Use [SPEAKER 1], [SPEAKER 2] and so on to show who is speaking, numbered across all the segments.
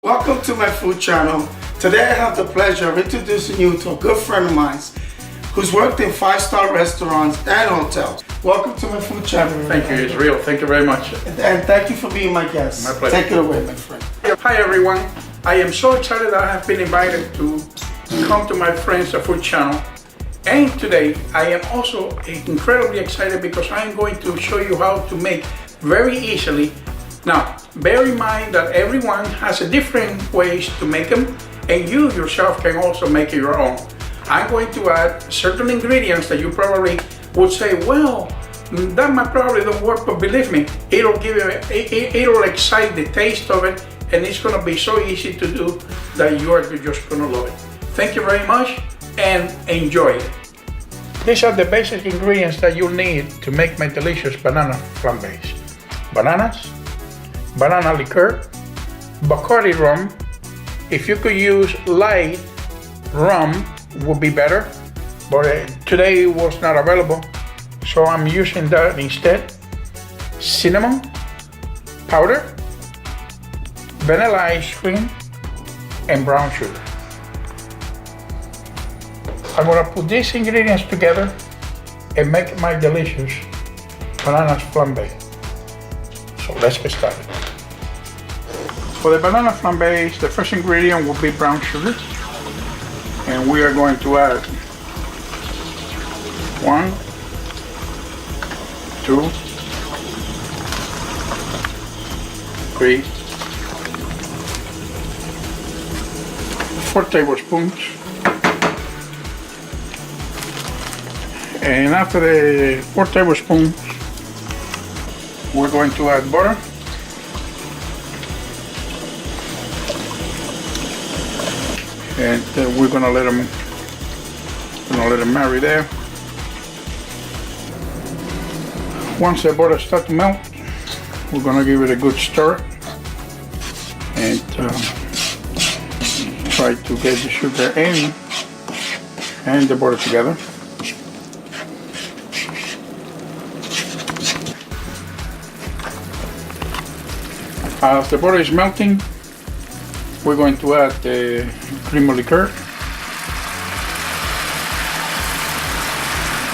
[SPEAKER 1] Welcome to my food channel. Today I have the pleasure of introducing you to a good friend of mine who's worked in 5-star restaurants and hotels. Welcome to my food channel.
[SPEAKER 2] Thank you, Israel. Thank you very much.
[SPEAKER 1] And thank you for being my guest.
[SPEAKER 2] My pleasure.
[SPEAKER 1] Take it away, my friend.
[SPEAKER 2] Hi everyone. I am so excited that I have been invited to come to my friends food channel. And today I am also incredibly excited because I am going to show you how to make very easily. Now, bear in mind that everyone has a different ways to make them, and you yourself can also make it your own. I'm going to add certain ingredients that you probably would say, well, that might probably don't work, but believe me, it'll give you, it'll excite the taste of it, and it's gonna be so easy to do that you are just gonna love it. Thank you very much, and enjoy it. These are the basic ingredients that you'll need to make my delicious banana flambés. Bananas, banana liqueur, Bacardi rum. If you could use light rum would be better, but today it was not available, so I'm using that instead. Cinnamon powder, vanilla ice cream, and brown sugar. I'm gonna put these ingredients together and make my delicious banana flambe. So let's get started. For the banana flambés, the first ingredient will be brown sugar, and we are going to add 1, 2, 3, 4 tablespoons, and after the 4 tablespoons, we're going to add butter. And we're gonna let them marry there. Once the butter starts to melt, we're gonna give it a good stir and try to get the sugar and the butter together. As the butter is melting, we're going to add the cream of liqueur,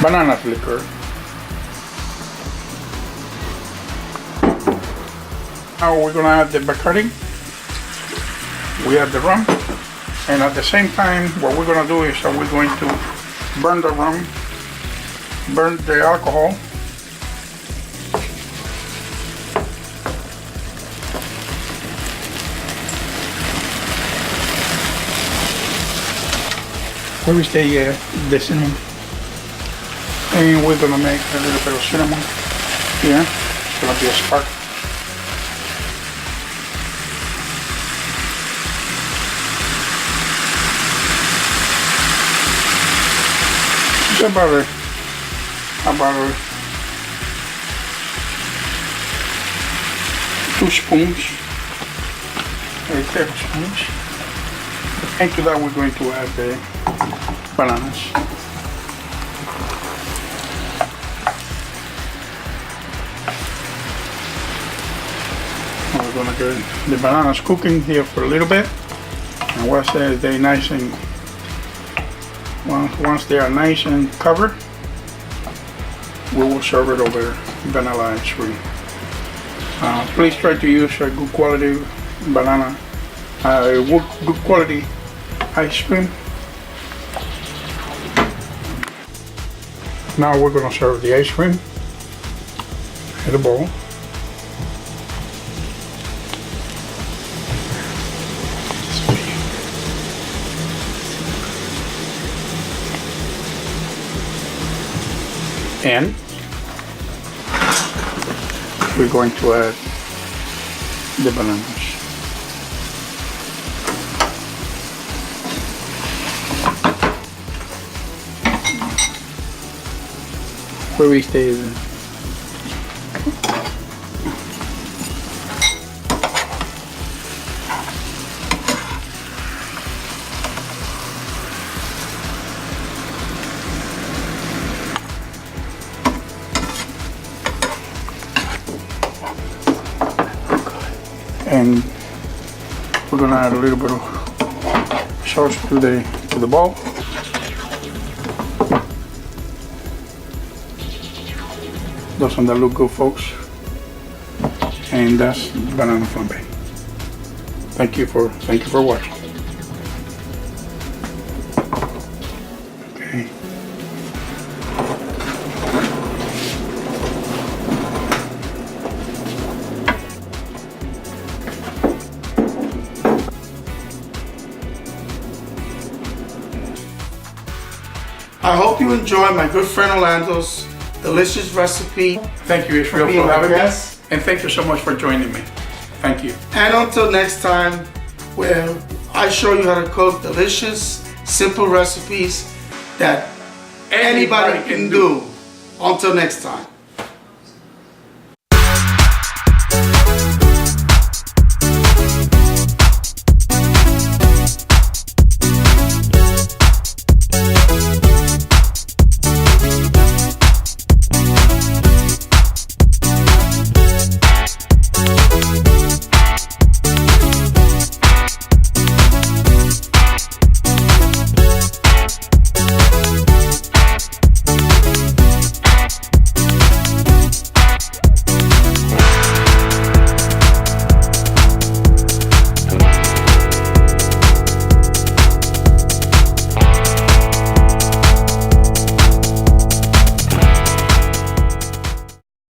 [SPEAKER 2] banana liqueur, now we're going to add the Bacardi, we add the rum, and at the same time what we're going to do is that we're going to burn the rum, burn the alcohol, where is the cinnamon, and we're gonna make a little bit of cinnamon here. It's gonna be a spark. It's about 2 spoons, 8 tablespoons. And to that we're going to add the bananas. We're gonna get the bananas cooking here for a little bit, and once they're nice and once they are nice and covered, we will serve it over vanilla ice cream. Please try to use a good quality banana, good quality ice cream. Now we're going to serve the ice cream in a bowl. And we're going to add the bananas. Where we stay. And we're gonna add a little bit of sauce to the bowl. Doesn't that look good, folks? And that's banana flambe. Thank you for watching. Okay.
[SPEAKER 1] I hope you enjoy my good friend Orlando's delicious recipe.
[SPEAKER 2] Thank you, Israel,
[SPEAKER 1] being
[SPEAKER 2] for
[SPEAKER 1] my
[SPEAKER 2] having me.
[SPEAKER 1] guest.
[SPEAKER 2] And thank you so much for joining me. Thank you.
[SPEAKER 1] And until next time, where I show you how to cook delicious, simple recipes that anybody can do. Until next time.